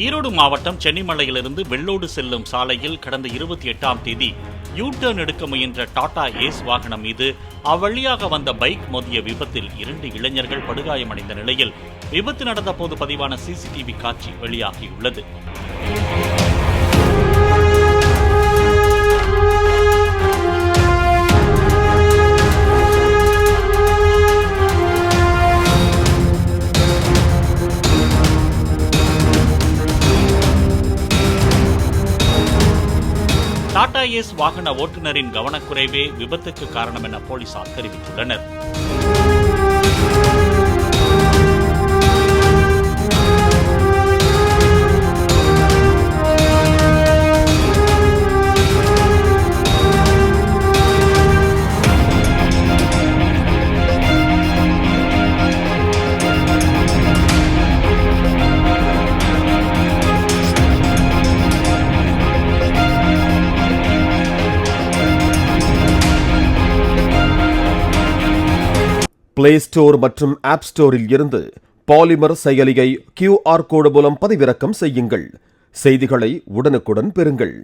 ஈரோடு மாவட்டம் சென்னிமலையிலிருந்து வெள்ளோடு செல்லும் சாலையில் கடந்த 28ஆம் தேதி யூ டர்ன் எடுக்க முயன்ற டாடா ஏஸ் வாகனம் மீது அவ்வழியாக வந்த பைக் மோதிய விபத்தில் 2 இளைஞர்கள் படுகாயமடைந்த நிலையில் விபத்து நடந்த போது பதிவான சிசிடிவி காட்சி வெளியாகியுள்ளது. டாடா ஏஸ் வாகன ஓட்டுநரின் கவனக்குறைவே விபத்துக்கு காரணம் என போலீசார் தெரிவித்துள்ளனர். பிளே ஸ்டோர் மற்றும் ஆப் ஸ்டோரில் இருந்து பாலிமர் செயலியை QR கோடு மூலம் பதிவிறக்கம் செய்யுங்கள். செய்திகளை உடனுக்குடன் பெறுங்கள்.